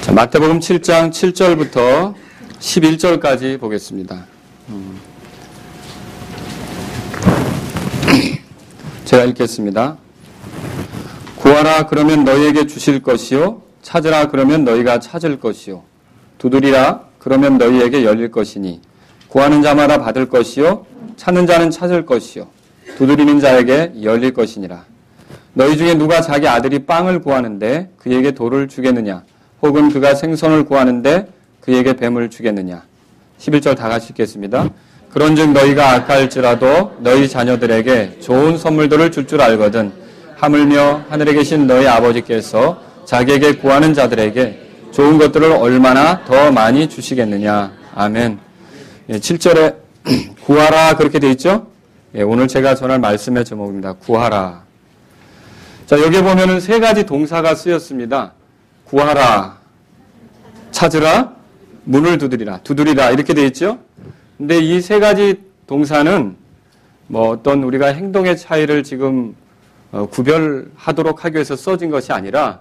자, 마태복음 7장 7절부터 11절까지 보겠습니다. 제가 읽겠습니다. 구하라 그러면 너희에게 주실 것이요 찾으라 그러면 너희가 찾을 것이요 두드리라 그러면 너희에게 열릴 것이니 구하는 자마다 받을 것이요 찾는 자는 찾을 것이요 두드리는 자에게 열릴 것이니라. 너희 중에 누가 자기 아들이 빵을 구하는데 그에게 돌을 주겠느냐 혹은 그가 생선을 구하는데 그에게 뱀을 주겠느냐. 11절 다 같이 읽겠습니다. 그런즉 너희가 악할지라도 너희 자녀들에게 좋은 선물들을 줄 알거든 하물며 하늘에 계신 너희 아버지께서 자기에게 구하는 자들에게 좋은 것들을 얼마나 더 많이 주시겠느냐. 아멘. 7절에 구하라 그렇게 되어 있죠? 오늘 제가 전할 말씀의 제목입니다. 구하라. 자, 여기 보면은 세 가지 동사가 쓰였습니다. 구하라, 찾으라, 문을 두드리라 이렇게 되어 있죠? 근데 이 세 가지 동사는 뭐 어떤 우리가 행동의 차이를 지금 구별하도록 하기 위해서 써진 것이 아니라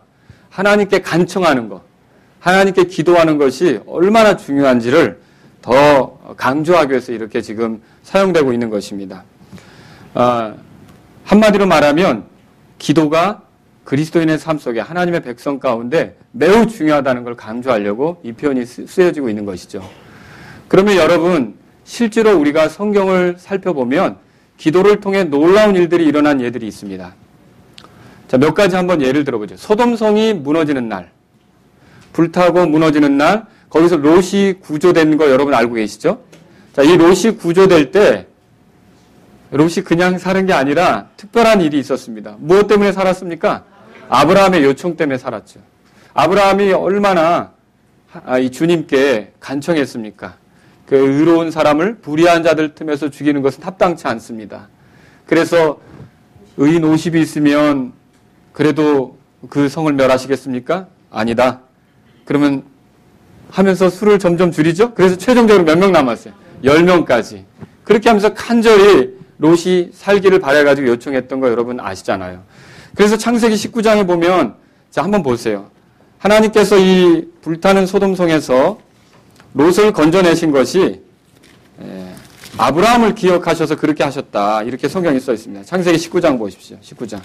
하나님께 간청하는 것, 하나님께 기도하는 것이 얼마나 중요한지를 더 강조하기 위해서 이렇게 지금 사용되고 있는 것입니다. 한마디로 말하면 기도가 그리스도인의 삶 속에 하나님의 백성 가운데 매우 중요하다는 걸 강조하려고 이 표현이 쓰여지고 있는 것이죠. 그러면 여러분, 실제로 우리가 성경을 살펴보면 기도를 통해 놀라운 일들이 일어난 예들이 있습니다. 자, 몇 가지 한번 예를 들어보죠. 소돔성이 무너지는 날, 불타고 무너지는 날, 거기서 롯이 구조된 거 여러분 알고 계시죠? 자, 이 롯이 구조될 때 롯이 그냥 사는 게 아니라 특별한 일이 있었습니다. 무엇 때문에 살았습니까? 아브라함의 요청 때문에 살았죠. 아브라함이 얼마나 이 주님께 간청했습니까? 그 의로운 사람을 불의한 자들 틈에서 죽이는 것은 합당치 않습니다. 그래서 의인 50이 있으면 그래도 그 성을 멸하시겠습니까? 아니다. 그러면 하면서 수를 점점 줄이죠? 그래서 최종적으로 몇 명 남았어요? 10명까지. 그렇게 하면서 간절히 롯이 살기를 바라가지고 요청했던 거 여러분 아시잖아요. 그래서 창세기 19장에 보면, 자, 한번 보세요. 하나님께서 이 불타는 소돔성에서 롯을 건져내신 것이 아브라함을 기억하셔서 그렇게 하셨다. 이렇게 성경에 써 있습니다. 창세기 19장 보십시오. 19장.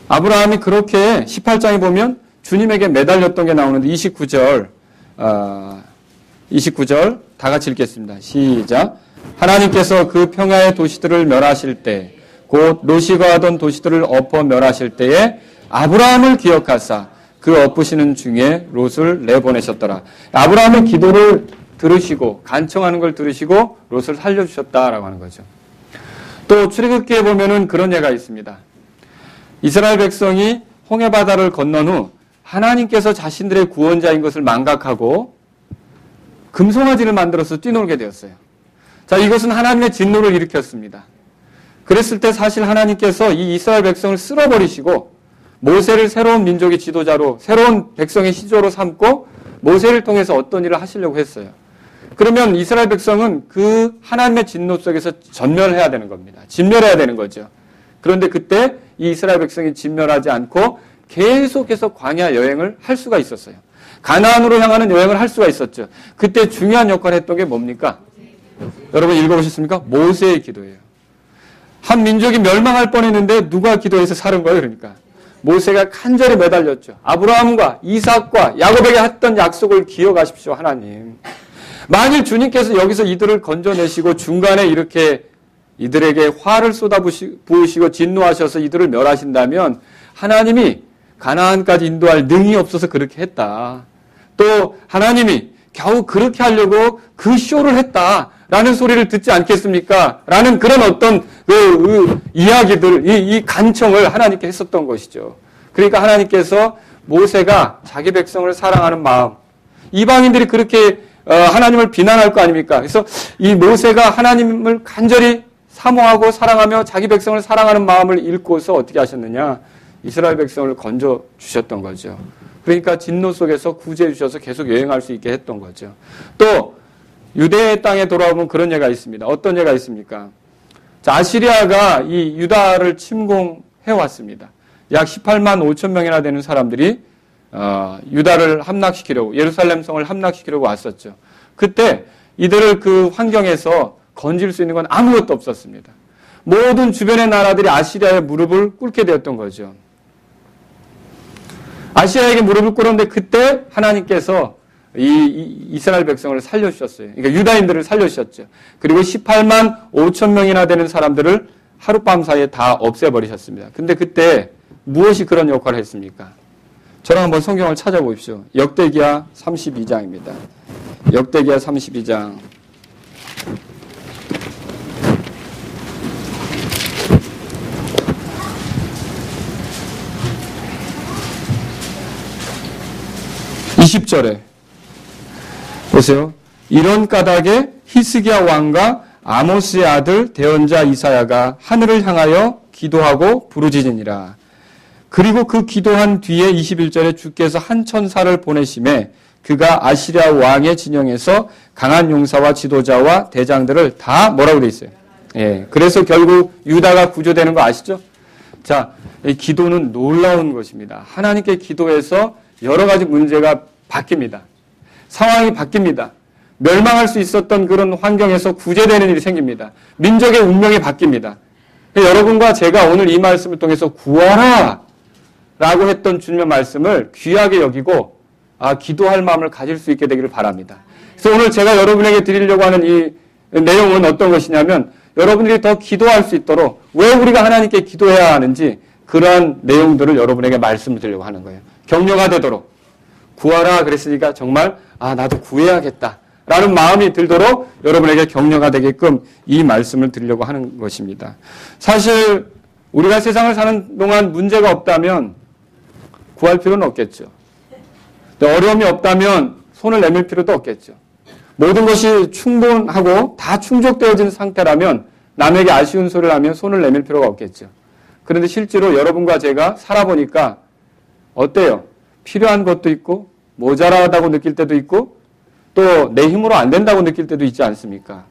아브라함이 그렇게 18장에 보면 주님에게 매달렸던 게 나오는데 29절 다 같이 읽겠습니다. 시작. 하나님께서 그 평야의 도시들을 멸하실 때 곧 롯이 거하던 도시들을 엎어 멸하실 때에 아브라함을 기억하사 그 엎으시는 중에 롯을 내보내셨더라. 아브라함의 기도를 들으시고 간청하는 걸 들으시고 롯을 살려주셨다라고 하는 거죠. 또 출애굽기에 보면은 그런 예가 있습니다. 이스라엘 백성이 홍해바다를 건넌 후 하나님께서 자신들의 구원자인 것을 망각하고 금송아지를 만들어서 뛰놀게 되었어요. 자, 이것은 하나님의 진노를 일으켰습니다. 그랬을 때 사실 하나님께서 이 이스라엘 백성을 쓸어버리시고 모세를 새로운 민족의 지도자로, 새로운 백성의 시조로 삼고 모세를 통해서 어떤 일을 하시려고 했어요. 그러면 이스라엘 백성은 그 하나님의 진노 속에서 전멸해야 되는 겁니다. 진멸해야 되는 거죠. 그런데 그때 이 이스라엘 백성이 진멸하지 않고 계속해서 광야 여행을 할 수가 있었어요. 가나안으로 향하는 여행을 할 수가 있었죠. 그때 중요한 역할을 했던 게 뭡니까? 여러분 읽어보셨습니까? 모세의 기도예요. 한 민족이 멸망할 뻔했는데 누가 기도해서 사는 거예요? 그러니까 모세가 간절히 매달렸죠. 아브라함과 이삭과 야곱에게 했던 약속을 기억하십시오. 하나님. 만일 주님께서 여기서 이들을 건져내시고 중간에 이렇게 이들에게 화를 쏟아부으시고 진노하셔서 이들을 멸하신다면 하나님이 가나안까지 인도할 능이 없어서 그렇게 했다. 또 하나님이 겨우 그렇게 하려고 그 쇼를 했다라는 소리를 듣지 않겠습니까? 라는 그런 어떤 이야기들, 이 간청을 하나님께 했었던 것이죠. 그러니까 하나님께서 모세가 자기 백성을 사랑하는 마음, 이방인들이 그렇게 하나님을 비난할 거 아닙니까? 그래서 이 모세가 하나님을 간절히 사모하고 사랑하며 자기 백성을 사랑하는 마음을 읽고서 어떻게 하셨느냐? 이스라엘 백성을 건져 주셨던 거죠. 그러니까 진노 속에서 구제해 주셔서 계속 여행할 수 있게 했던 거죠. 또 유대 땅에 돌아오면 그런 예가 있습니다. 어떤 예가 있습니까? 자, 아시리아가 이 유다를 침공해 왔습니다. 약 18만 5천 명이나 되는 사람들이 유다를 함락시키려고, 예루살렘 성을 함락시키려고 왔었죠. 그때 이들을 그 환경에서 건질 수 있는 건 아무것도 없었습니다. 모든 주변의 나라들이 아시리아의 무릎을 꿇게 되었던 거죠. 아시리아에게 무릎을 꿇었는데 그때 하나님께서 이 이스라엘 백성을 살려주셨어요. 그러니까 유다인들을 살려주셨죠. 그리고 18만 5천 명이나 되는 사람들을 하룻밤 사이에 다 없애버리셨습니다. 근데 그때 무엇이 그런 역할을 했습니까? 저랑 한번 성경을 찾아보십시오. 역대기야 32장입니다. 역대기야 32장. (20절에) 보세요. 이런 까닭에 히스기야 왕과 아모스의 아들 대언자 이사야가 하늘을 향하여 기도하고 부르짖으니라. 그리고 그 기도한 뒤에 21절에 주께서 한 천사를 보내심에 그가 아시리아 왕의 진영에서 강한 용사와 지도자와 대장들을 다 뭐라고 돼 있어요? 예. 그래서 결국 유다가 구조되는 거 아시죠? 자, 이 기도는 놀라운 것입니다. 하나님께 기도해서 여러 가지 문제가 바뀝니다. 상황이 바뀝니다. 멸망할 수 있었던 그런 환경에서 구제되는 일이 생깁니다. 민족의 운명이 바뀝니다. 여러분과 제가 오늘 이 말씀을 통해서 구하라 라고 했던 주님의 말씀을 귀하게 여기고 기도할 마음을 가질 수 있게 되기를 바랍니다. 그래서 오늘 제가 여러분에게 드리려고 하는 이 내용은 어떤 것이냐면 여러분들이 더 기도할 수 있도록 왜 우리가 하나님께 기도해야 하는지 그러한 내용들을 여러분에게 말씀을 드리려고 하는 거예요. 격려가 되도록 구하라 그랬으니까 정말 나도 구해야겠다 라는 마음이 들도록 여러분에게 격려가 되게끔 이 말씀을 드리려고 하는 것입니다. 사실 우리가 세상을 사는 동안 문제가 없다면 구할 필요는 없겠죠. 어려움이 없다면 손을 내밀 필요도 없겠죠. 모든 것이 충분하고 다 충족되어진 상태라면 남에게 아쉬운 소리를 하면 손을 내밀 필요가 없겠죠. 그런데 실제로 여러분과 제가 살아보니까 어때요? 필요한 것도 있고 모자라다고 느낄 때도 있고 또 내 힘으로 안 된다고 느낄 때도 있지 않습니까?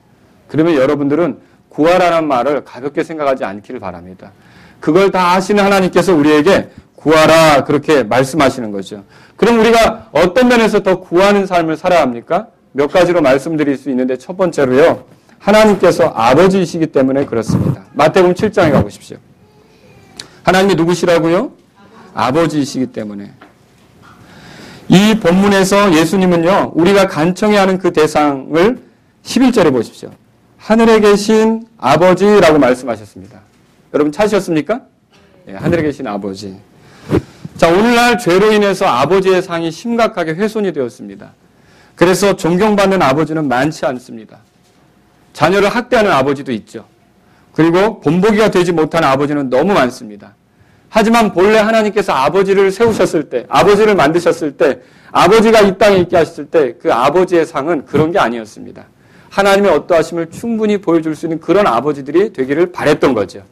그러면 여러분들은 구하라는 말을 가볍게 생각하지 않기를 바랍니다. 그걸 다 아시는 하나님께서 우리에게 구하라 그렇게 말씀하시는 거죠. 그럼 우리가 어떤 면에서 더 구하는 삶을 살아야 합니까? 몇 가지로 말씀드릴 수 있는데 첫 번째로요. 하나님께서 아버지이시기 때문에 그렇습니다. 마태복음 7장에 가보십시오. 하나님이 누구시라고요? 아버지이시기 때문에. 이 본문에서 예수님은요. 우리가 간청해야 하는 그 대상을 11절에 보십시오. 하늘에 계신 아버지라고 말씀하셨습니다. 여러분 찾으셨습니까? 네, 하늘에 계신 아버지. 자, 오늘날 죄로 인해서 아버지의 상이 심각하게 훼손이 되었습니다. 그래서 존경받는 아버지는 많지 않습니다. 자녀를 학대하는 아버지도 있죠. 그리고 본보기가 되지 못하는 아버지는 너무 많습니다. 하지만 본래 하나님께서 아버지를 세우셨을 때, 아버지를 만드셨을 때, 아버지가 이 땅에 있게 하셨을 때 그 아버지의 상은 그런 게 아니었습니다. 하나님의 어떠하심을 충분히 보여줄 수 있는 그런 아버지들이 되기를 바랬던 거죠.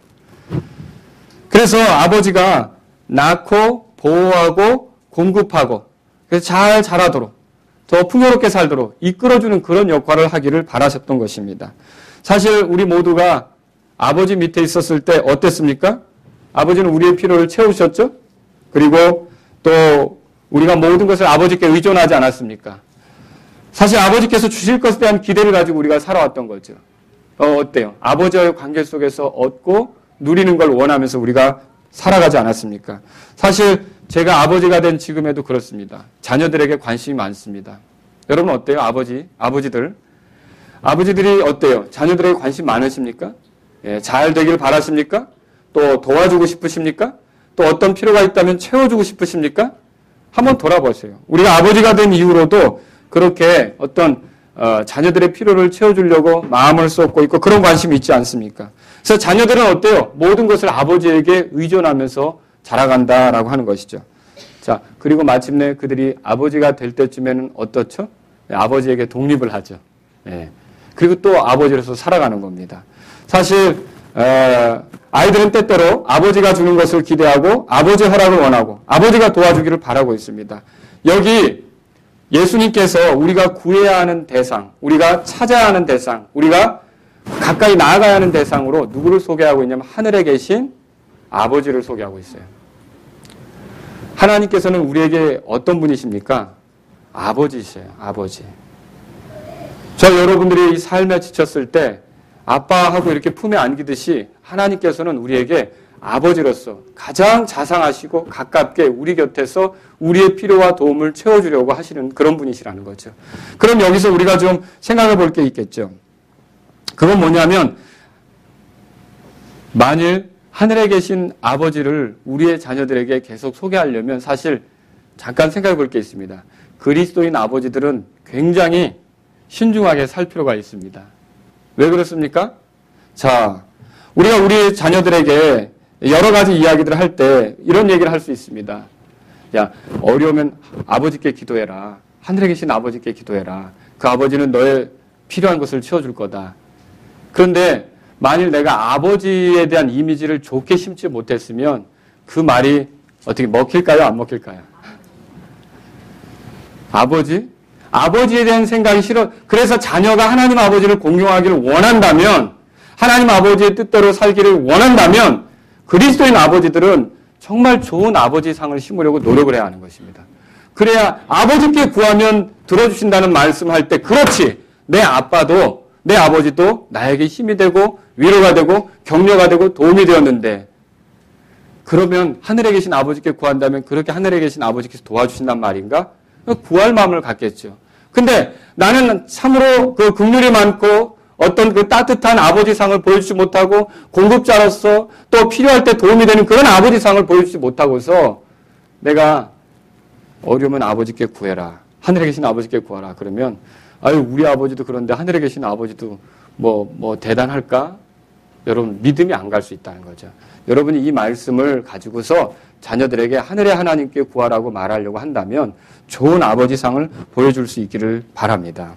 그래서 아버지가 낳고 보호하고 공급하고 그래서 잘 자라도록 더 풍요롭게 살도록 이끌어주는 그런 역할을 하기를 바라셨던 것입니다. 사실 우리 모두가 아버지 밑에 있었을 때 어땠습니까? 아버지는 우리의 필요를 채우셨죠? 그리고 또 우리가 모든 것을 아버지께 의존하지 않았습니까? 사실 아버지께서 주실 것에 대한 기대를 가지고 우리가 살아왔던 거죠. 어때요? 아버지와의 관계 속에서 얻고 누리는 걸 원하면서 우리가 살아가지 않았습니까? 사실 제가 아버지가 된 지금에도 그렇습니다. 자녀들에게 관심이 많습니다. 여러분 어때요? 아버지들이 어때요? 자녀들에게 관심 많으십니까? 예, 잘 되길 바라십니까? 또 도와주고 싶으십니까? 또 어떤 필요가 있다면 채워주고 싶으십니까? 한번 돌아보세요. 우리가 아버지가 된 이후로도 그렇게 어떤 자녀들의 필요를 채워주려고 마음을 쏟고 있고 그런 관심이 있지 않습니까? 그래서 자녀들은 어때요? 모든 것을 아버지에게 의존하면서 자라간다라고 하는 것이죠. 자, 그리고 마침내 그들이 아버지가 될 때쯤에는 어떻죠? 네, 아버지에게 독립을 하죠. 네. 그리고 또 아버지로서 살아가는 겁니다. 사실 아이들은 때때로 아버지가 주는 것을 기대하고 아버지의 허락을 원하고 아버지가 도와주기를 바라고 있습니다. 여기 예수님께서 우리가 구해야 하는 대상, 우리가 찾아야 하는 대상, 우리가 가까이 나아가야 하는 대상으로 누구를 소개하고 있냐면 하늘에 계신 아버지를 소개하고 있어요. 하나님께서는 우리에게 어떤 분이십니까? 아버지이세요. 아버지. 저 여러분들이 이 삶에 지쳤을 때 아빠하고 이렇게 품에 안기듯이 하나님께서는 우리에게 아버지로서 가장 자상하시고 가깝게 우리 곁에서 우리의 필요와 도움을 채워주려고 하시는 그런 분이시라는 거죠. 그럼 여기서 우리가 좀 생각해 볼 게 있겠죠. 그건 뭐냐면 만일 하늘에 계신 아버지를 우리의 자녀들에게 계속 소개하려면 사실 잠깐 생각해 볼 게 있습니다. 그리스도인 아버지들은 굉장히 신중하게 살 필요가 있습니다. 왜 그렇습니까? 자, 우리가 우리 자녀들에게 여러 가지 이야기들을 할 때 이런 얘기를 할 수 있습니다. 야, 어려우면 아버지께 기도해라. 하늘에 계신 아버지께 기도해라. 그 아버지는 너의 필요한 것을 채워줄 거다. 그런데 만일 내가 아버지에 대한 이미지를 좋게 심지 못했으면 그 말이 어떻게 먹힐까요? 안 먹힐까요? 아버지? 아버지에 대한 생각이 싫어. 그래서 자녀가 하나님 아버지를 공경하기를 원한다면, 하나님 아버지의 뜻대로 살기를 원한다면 그리스도인 아버지들은 정말 좋은 아버지 상을 심으려고 노력을 해야 하는 것입니다. 그래야 아버지께 구하면 들어주신다는 말씀할 때 그렇지, 내 아빠도 내 아버지도 나에게 힘이 되고 위로가 되고 격려가 되고 도움이 되었는데, 그러면 하늘에 계신 아버지께 구한다면 그렇게 하늘에 계신 아버지께서 도와주신단 말인가? 구할 마음을 갖겠죠. 근데 나는 참으로 그 긍휼이 많고 어떤 그 따뜻한 아버지상을 보여주지 못하고 공급자로서 또 필요할 때 도움이 되는 그런 아버지상을 보여주지 못하고서 내가 어려우면 아버지께 구해라. 하늘에 계신 아버지께 구하라. 그러면 아유, 우리 아버지도 그런데 하늘에 계신 아버지도 뭐 대단할까? 여러분, 믿음이 안 갈 수 있다는 거죠. 여러분이 이 말씀을 가지고서 자녀들에게 하늘의 하나님께 구하라고 말하려고 한다면 좋은 아버지상을 보여줄 수 있기를 바랍니다.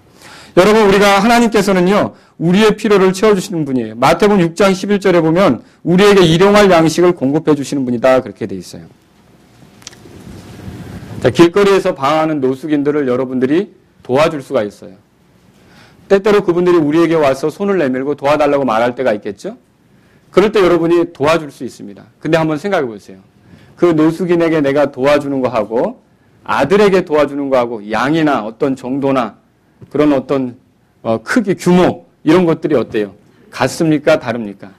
여러분, 우리가 하나님께서는요, 우리의 필요를 채워주시는 분이에요. 마태복음 6장 11절에 보면 우리에게 일용할 양식을 공급해 주시는 분이다. 그렇게 돼 있어요. 자, 길거리에서 방황하는 노숙인들을 여러분들이 도와줄 수가 있어요. 때때로 그분들이 우리에게 와서 손을 내밀고 도와달라고 말할 때가 있겠죠? 그럴 때 여러분이 도와줄 수 있습니다. 근데 한번 생각해 보세요. 그 노숙인에게 내가 도와주는 거하고 아들에게 도와주는 거하고 양이나 어떤 정도나 그런 어떤 크기, 규모 이런 것들이 어때요? 같습니까? 다릅니까?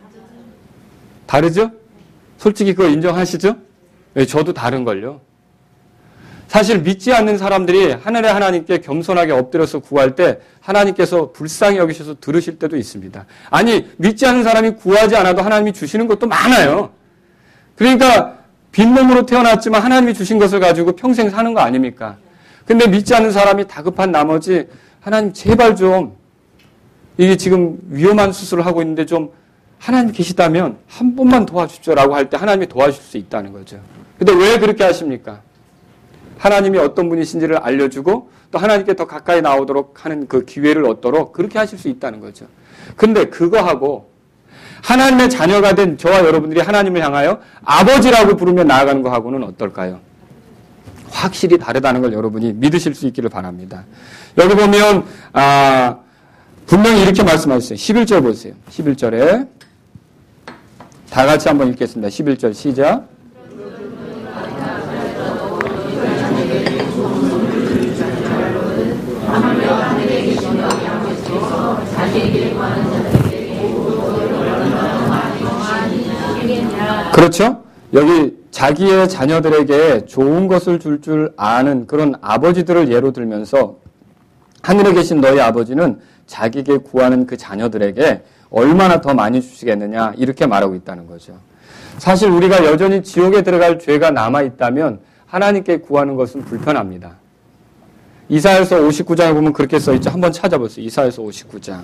다르죠? 솔직히 그거 인정하시죠? 네, 저도 다른걸요. 사실 믿지 않는 사람들이 하늘의 하나님께 겸손하게 엎드려서 구할 때 하나님께서 불쌍히 여기셔서 들으실 때도 있습니다. 아니, 믿지 않는 사람이 구하지 않아도 하나님이 주시는 것도 많아요. 그러니까 빈몸으로 태어났지만 하나님이 주신 것을 가지고 평생 사는 거 아닙니까? 근데 믿지 않는 사람이 다급한 나머지 하나님 제발 좀 이게 지금 위험한 수술을 하고 있는데 좀 하나님 계시다면 한 번만 도와주십시오라고 할 때 하나님이 도와주실 수 있다는 거죠. 근데 왜 그렇게 하십니까? 하나님이 어떤 분이신지를 알려주고 또 하나님께 더 가까이 나오도록 하는 그 기회를 얻도록 그렇게 하실 수 있다는 거죠. 근데 그거하고 하나님의 자녀가 된 저와 여러분들이 하나님을 향하여 아버지라고 부르며 나아가는 거하고는 어떨까요? 확실히 다르다는 걸 여러분이 믿으실 수 있기를 바랍니다. 여기 보면 분명히 이렇게 말씀하셨어요. 11절 보세요. 11절에 다 같이 한번 읽겠습니다. 11절 시작. 그렇죠? 여기 자기의 자녀들에게 좋은 것을 줄 아는 그런 아버지들을 예로 들면서 하늘에 계신 너희 아버지는 자기에게 구하는 그 자녀들에게 얼마나 더 많이 주시겠느냐 이렇게 말하고 있다는 거죠. 사실 우리가 여전히 지옥에 들어갈 죄가 남아있다면 하나님께 구하는 것은 불편합니다. 이사야서 59장에 보면 그렇게 써있죠. 한번 찾아보세요. 이사야서 59장.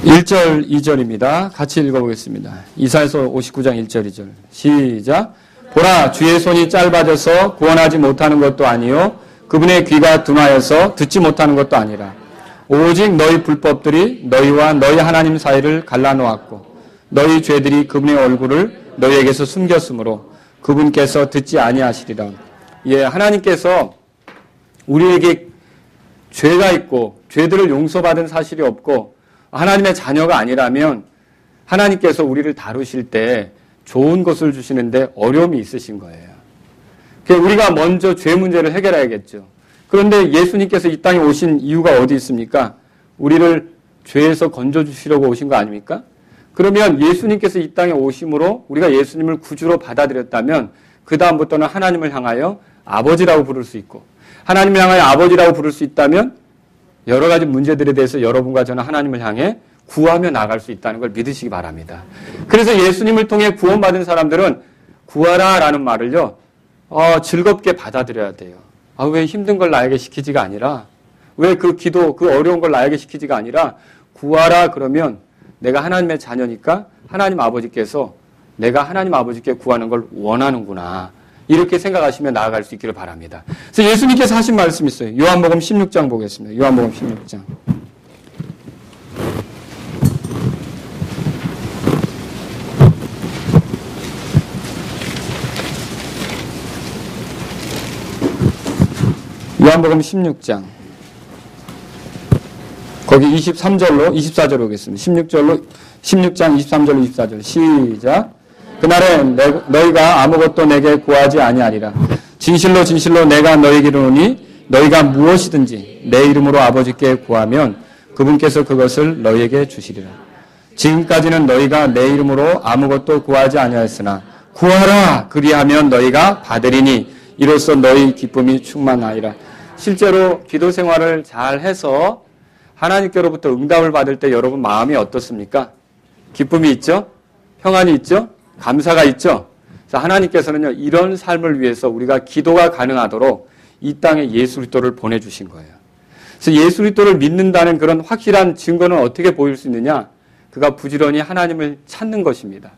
(1절) (2절입니다) 같이 읽어보겠습니다. 이사야서 59장 1절 2절 시작. 보라, 주의 손이 짧아져서 구원하지 못하는 것도 아니요 그분의 귀가 둔하여서 듣지 못하는 것도 아니라 오직 너희 불법들이 너희와 너희 하나님 사이를 갈라놓았고 너희 죄들이 그분의 얼굴을 너희에게서 숨겼으므로 그분께서 듣지 아니하시리라. 예, 하나님께서 우리에게 죄가 있고 죄들을 용서받은 사실이 없고 하나님의 자녀가 아니라면 하나님께서 우리를 다루실 때 좋은 것을 주시는데 어려움이 있으신 거예요. 우리가 먼저 죄 문제를 해결해야겠죠. 그런데 예수님께서 이 땅에 오신 이유가 어디 있습니까? 우리를 죄에서 건져주시려고 오신 거 아닙니까? 그러면 예수님께서 이 땅에 오심으로 우리가 예수님을 구주로 받아들였다면 그 다음부터는 하나님을 향하여 아버지라고 부를 수 있고 하나님을 향하여 아버지라고 부를 수 있다면 여러 가지 문제들에 대해서 여러분과 저는 하나님을 향해 구하며 나갈 수 있다는 걸 믿으시기 바랍니다. 그래서 예수님을 통해 구원받은 사람들은 구하라라는 말을요, 즐겁게 받아들여야 돼요. 왜 힘든 걸 나에게 시키지가 아니라, 왜 그 기도, 그 어려운 걸 나에게 시키지가 아니라, 구하라 그러면 내가 하나님의 자녀니까 하나님 아버지께서 내가 하나님 아버지께 구하는 걸 원하는구나. 이렇게 생각하시며 나아갈 수 있기를 바랍니다. 그래서 예수님께서 하신 말씀이 있어요. 요한복음 16장 보겠습니다. 요한복음 16장. 요한복음 16장. 거기 23절로 24절 오겠습니다. 16장 23절로 24절. 시작. 그날에 너희가 아무것도 내게 구하지 아니하리라. 진실로 진실로 내가 너희에게 이르노니 너희가 무엇이든지 내 이름으로 아버지께 구하면 그분께서 그것을 너희에게 주시리라. 지금까지는 너희가 내 이름으로 아무것도 구하지 아니하였으나 구하라 그리하면 너희가 받으리니 이로써 너희 기쁨이 충만하리라. 실제로 기도 생활을 잘 해서 하나님께로부터 응답을 받을 때 여러분 마음이 어떻습니까? 기쁨이 있죠? 평안이 있죠? 감사가 있죠? 그래서 하나님께서는요, 이런 삶을 위해서 우리가 기도가 가능하도록 이 땅에 예수 그리스도를 보내주신 거예요. 그래서 예수 그리스도를 믿는다는 그런 확실한 증거는 어떻게 보일 수 있느냐? 그가 부지런히 하나님을 찾는 것입니다.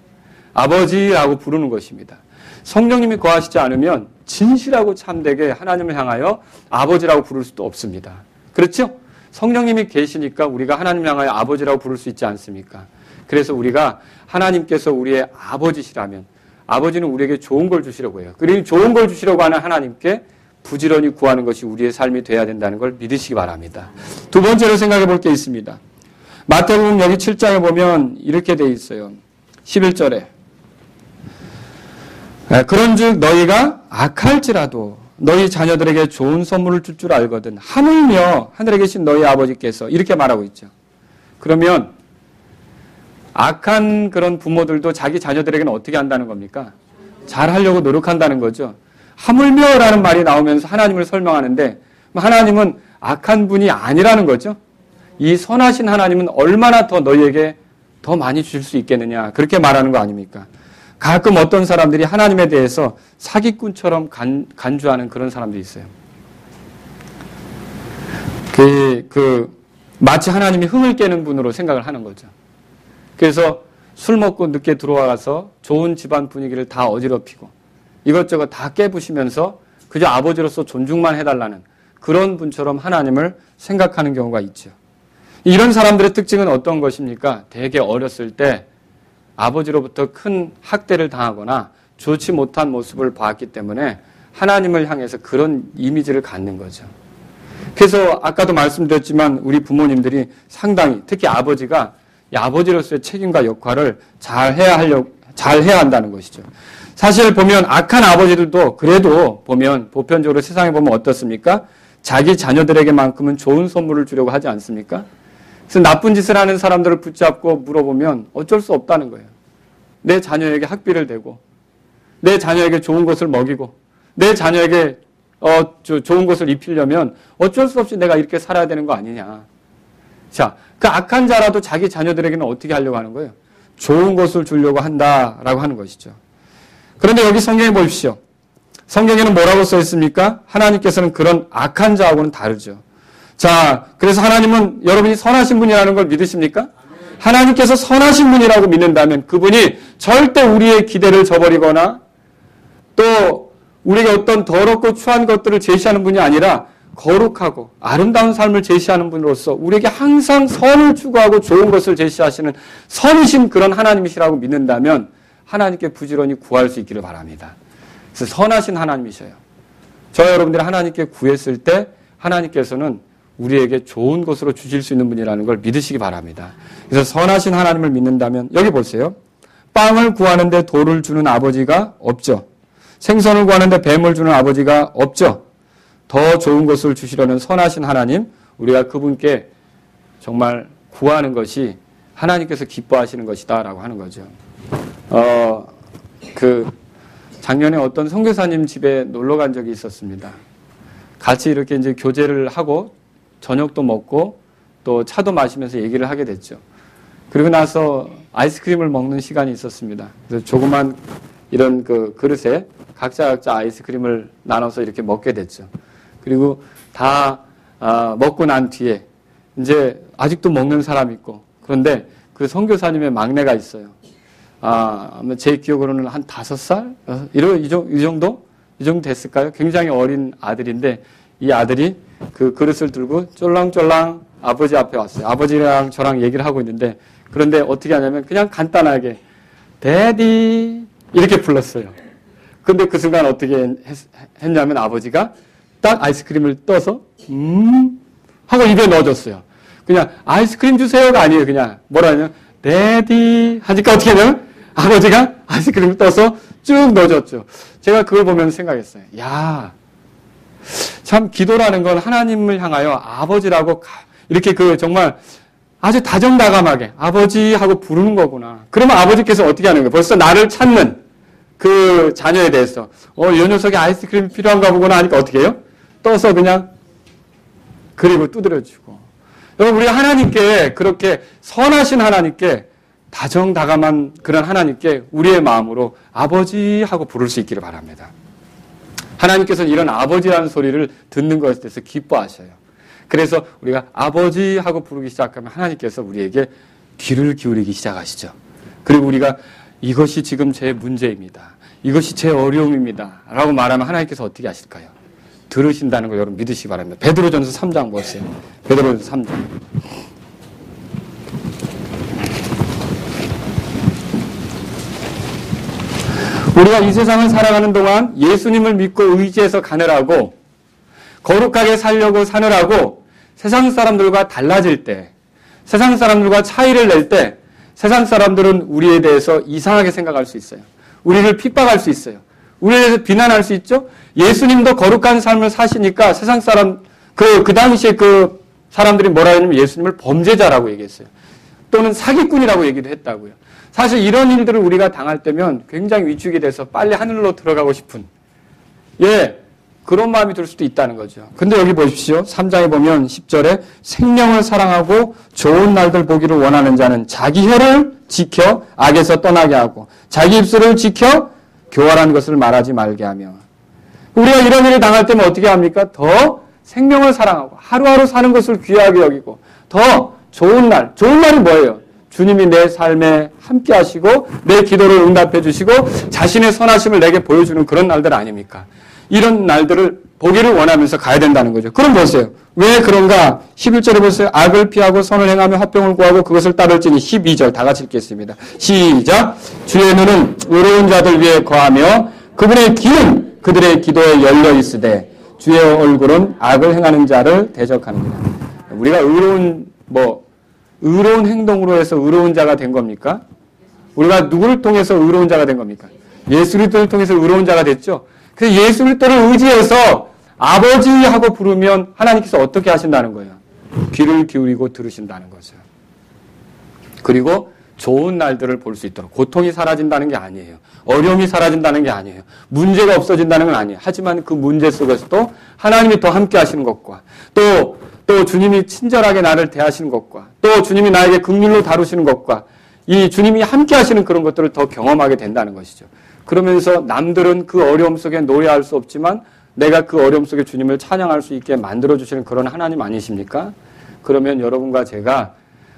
아버지라고 부르는 것입니다. 성령님이 거하시지 않으면 진실하고 참되게 하나님을 향하여 아버지라고 부를 수도 없습니다. 그렇죠? 성령님이 계시니까 우리가 하나님을 향하여 아버지라고 부를 수 있지 않습니까? 그래서 우리가 하나님께서 우리의 아버지시라면 아버지는 우리에게 좋은 걸 주시려고 해요. 그리고 좋은 걸 주시려고 하는 하나님께 부지런히 구하는 것이 우리의 삶이 돼야 된다는 걸 믿으시기 바랍니다. 두 번째로 생각해 볼 게 있습니다. 마태복음 여기 7장에 보면 이렇게 돼 있어요. 11절에 그런즉 너희가 악할지라도 너희 자녀들에게 좋은 선물을 줄 줄 알거든 하물며 하늘에 계신 너희 아버지께서 이렇게 말하고 있죠. 그러면 악한 그런 부모들도 자기 자녀들에게는 어떻게 한다는 겁니까? 잘하려고 노력한다는 거죠. 하물며라는 말이 나오면서 하나님을 설명하는데 하나님은 악한 분이 아니라는 거죠. 이 선하신 하나님은 얼마나 더 너희에게 더 많이 주실 수 있겠느냐 그렇게 말하는 거 아닙니까? 가끔 어떤 사람들이 하나님에 대해서 사기꾼처럼 간주하는 그런 사람들이 있어요. 마치 하나님이 흥을 깨는 분으로 생각을 하는 거죠. 그래서 술 먹고 늦게 들어와서 좋은 집안 분위기를 다 어지럽히고 이것저것 다 깨부시면서 그저 아버지로서 존중만 해달라는 그런 분처럼 하나님을 생각하는 경우가 있죠. 이런 사람들의 특징은 어떤 것입니까? 되게 어렸을 때 아버지로부터 큰 학대를 당하거나 좋지 못한 모습을 봤기 때문에 하나님을 향해서 그런 이미지를 갖는 거죠. 그래서 아까도 말씀드렸지만 우리 부모님들이 상당히 특히 아버지가 아버지로서의 책임과 역할을 잘 해야 한다는 것이죠. 사실 보면 악한 아버지들도 그래도 보면 보편적으로 세상에 보면 어떻습니까? 자기 자녀들에게만큼은 좋은 선물을 주려고 하지 않습니까? 그래서 나쁜 짓을 하는 사람들을 붙잡고 물어보면 어쩔 수 없다는 거예요. 내 자녀에게 학비를 대고 내 자녀에게 좋은 것을 먹이고 내 자녀에게 좋은 것을 입히려면 어쩔 수 없이 내가 이렇게 살아야 되는 거 아니냐. 자, 그 악한 자라도 자기 자녀들에게는 어떻게 하려고 하는 거예요? 좋은 것을 주려고 한다라고 하는 것이죠. 그런데 여기 성경에 보십시오. 성경에는 뭐라고 써 있습니까? 하나님께서는 그런 악한 자하고는 다르죠. 자, 그래서 하나님은 여러분이 선하신 분이라는 걸 믿으십니까? 하나님께서 선하신 분이라고 믿는다면 그분이 절대 우리의 기대를 저버리거나 또 우리에게 어떤 더럽고 추한 것들을 제시하는 분이 아니라 거룩하고 아름다운 삶을 제시하는 분으로서 우리에게 항상 선을 추구하고 좋은 것을 제시하시는 선이신 그런 하나님이시라고 믿는다면 하나님께 부지런히 구할 수 있기를 바랍니다. 그래서 선하신 하나님이셔요. 저 여러분들이 하나님께 구했을 때 하나님께서는 우리에게 좋은 것으로 주실 수 있는 분이라는 걸 믿으시기 바랍니다. 그래서 선하신 하나님을 믿는다면 여기 보세요. 빵을 구하는데 돌을 주는 아버지가 없죠. 생선을 구하는데 뱀을 주는 아버지가 없죠. 더 좋은 것을 주시려는 선하신 하나님, 우리가 그분께 정말 구하는 것이 하나님께서 기뻐하시는 것이다라고 하는 거죠. 작년에 어떤 선교사님 집에 놀러 간 적이 있었습니다. 같이 이렇게 이제 교제를 하고 저녁도 먹고 또 차도 마시면서 얘기를 하게 됐죠. 그리고 나서 아이스크림을 먹는 시간이 있었습니다. 그래서 조그만 이런 그 그릇에 각자 아이스크림을 나눠서 이렇게 먹게 됐죠. 그리고 다 먹고 난 뒤에 이제 아직도 먹는 사람이 있고, 그런데 그 선교사님의 막내가 있어요. 아마 제 기억으로는 한 5살? 이 정도 됐을까요? 굉장히 어린 아들인데 이 아들이 그 그릇을 들고 쫄랑쫄랑 아버지 앞에 왔어요. 아버지랑 저랑 얘기를 하고 있는데, 그런데 어떻게 하냐면 그냥 간단하게 데디 이렇게 불렀어요. 근데 그 순간 어떻게 했냐면 아버지가 딱 아이스크림을 떠서 하고 입에 넣어줬어요. 그냥 아이스크림 주세요가 아니에요. 그냥 뭐라 하냐면 데디 하니까 어떻게 하냐면 아버지가 아이스크림을 떠서 쭉 넣어줬죠. 제가 그걸 보면서 생각했어요. 야, 참 기도라는 건 하나님을 향하여 아버지라고 이렇게 정말 아주 다정다감하게 아버지 하고 부르는 거구나. 그러면 아버지께서 어떻게 하는 거예요? 벌써 나를 찾는 그 자녀에 대해서 이 녀석이 아이스크림이 필요한가 보구나 하니까 어떻게 해요? 떠서 그냥 그리고 두드려주고. 여러분, 우리가 하나님께 그렇게 선하신 하나님께 다정다감한 그런 하나님께 우리의 마음으로 아버지 하고 부를 수 있기를 바랍니다. 하나님께서는 이런 아버지라는 소리를 듣는 것에 대해서 기뻐하셔요. 그래서 우리가 아버지 하고 부르기 시작하면 하나님께서 우리에게 귀를 기울이기 시작하시죠. 그리고 우리가 이것이 지금 제 문제입니다. 이것이 제 어려움입니다. 라고 말하면 하나님께서 어떻게 하실까요? 들으신다는 걸 여러분 믿으시기 바랍니다. 베드로전서 3장 보세요. 베드로전서 3장. 우리가 이 세상을 살아가는 동안 예수님을 믿고 의지해서 가느라고 거룩하게 살려고 사느라고 세상 사람들과 달라질 때, 세상 사람들과 차이를 낼 때 세상 사람들은 우리에 대해서 이상하게 생각할 수 있어요. 우리를 핍박할 수 있어요. 우리에 대해서 비난할 수 있죠. 예수님도 거룩한 삶을 사시니까 세상 사람 그 당시에 그 사람들이 뭐라 했냐면 예수님을 범죄자라고 얘기했어요. 또는 사기꾼이라고 얘기도 했다고요. 사실 이런 일들을 우리가 당할 때면 굉장히 위축이 돼서 빨리 하늘로 들어가고 싶은 그런 마음이 들 수도 있다는 거죠. 근데 여기 보십시오. 3장에 보면 10절에 생명을 사랑하고 좋은 날들 보기를 원하는 자는 자기 혀를 지켜 악에서 떠나게 하고 자기 입술을 지켜 교활한 것을 말하지 말게 하며. 우리가 이런 일을 당할 때면 어떻게 합니까? 더 생명을 사랑하고 하루하루 사는 것을 귀하게 여기고 더 좋은 날이 뭐예요? 주님이 내 삶에 함께 하시고 내 기도를 응답해 주시고 자신의 선하심을 내게 보여주는 그런 날들 아닙니까? 이런 날들을 보기를 원하면서 가야 된다는 거죠. 그럼 보세요. 왜 그런가? 11절에 보세요. 악을 피하고 선을 행하며 화평을 구하고 그것을 따를지니 12절 다 같이 읽겠습니다. 시작. 주의 눈은 의로운 자들 위에 거하며 그분의 귀는 그들의 기도에 열려 있으되 주의 얼굴은 악을 행하는 자를 대적하느니라. 우리가 의로운 행동으로 해서 의로운 자가 된 겁니까? 우리가 누구를 통해서 의로운 자가 된 겁니까? 예수 그리스도를 통해서 의로운 자가 됐죠. 그래서 예수 그리스도를 의지해서 아버지 하고 부르면 하나님께서 어떻게 하신다는 거예요? 귀를 기울이고 들으신다는 거죠. 그리고 좋은 날들을 볼 수 있도록 고통이 사라진다는 게 아니에요. 어려움이 사라진다는 게 아니에요. 문제가 없어진다는 건 아니에요. 하지만 그 문제 속에서도 하나님이 더 함께 하시는 것과 또 주님이 친절하게 나를 대하시는 것과 또 주님이 나에게 긍휼로 다루시는 것과 이 주님이 함께 하시는 그런 것들을 더 경험하게 된다는 것이죠. 그러면서 남들은 그 어려움 속에 노래할 수 없지만 내가 그 어려움 속에 주님을 찬양할 수 있게 만들어주시는 그런 하나님 아니십니까? 그러면 여러분과 제가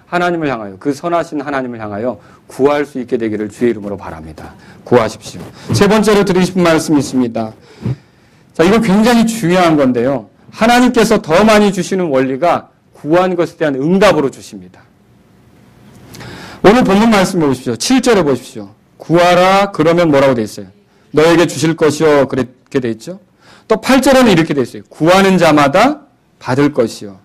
하나님을 향하여 그 선하신 하나님을 향하여 구할 수 있게 되기를 주의 이름으로 바랍니다. 구하십시오. 세 번째로 드리고 싶은 말씀이 있습니다. 자, 이거 굉장히 중요한 건데요. 하나님께서 더 많이 주시는 원리가 구한 것에 대한 응답으로 주십니다. 오늘 본문 말씀 보십시오. 7절에 보십시오. 구하라 그러면 뭐라고 돼 있어요? 너에게 주실 것이요 그렇게 돼 있죠. 또 8절에는 이렇게 돼 있어요. 구하는 자마다 받을 것이요.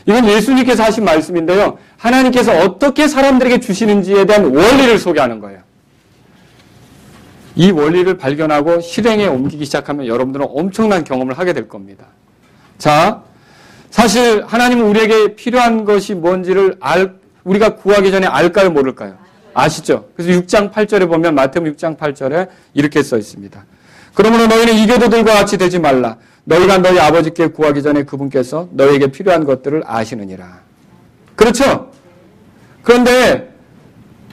이건 예수님께서 하신 말씀인데요. 하나님께서 어떻게 사람들에게 주시는지에 대한 원리를 소개하는 거예요. 이 원리를 발견하고 실행에 옮기기 시작하면 여러분들은 엄청난 경험을 하게 될 겁니다. 자, 사실 하나님은 우리에게 필요한 것이 뭔지를 우리가 구하기 전에 알까요, 모를까요? 아시죠? 그래서 6장 8절에 보면 마태복음 6장 8절에 이렇게 써 있습니다. 그러므로 너희는 이교도들과 같이 되지 말라. 너희가 너희 아버지께 구하기 전에 그분께서 너희에게 필요한 것들을 아시느니라. 그렇죠? 그런데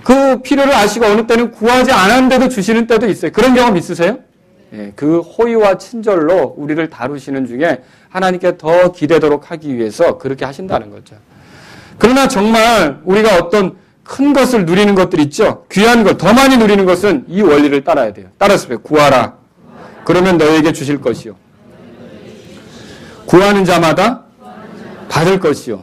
그 필요를 아시고 어느 때는 구하지 않았는데도 주시는 때도 있어요. 그런 경험 있으세요? 예, 그 호의와 친절로 우리를 다루시는 중에 하나님께 더 기대도록 하기 위해서 그렇게 하신다는 거죠. 그러나 정말 우리가 어떤 큰 것을 누리는 것들 있죠. 귀한 것, 더 많이 누리는 것은 이 원리를 따라야 돼요. 따라서 구하라. 그러면 너에게 주실 것이요. 구하는 자마다 받을 것이요.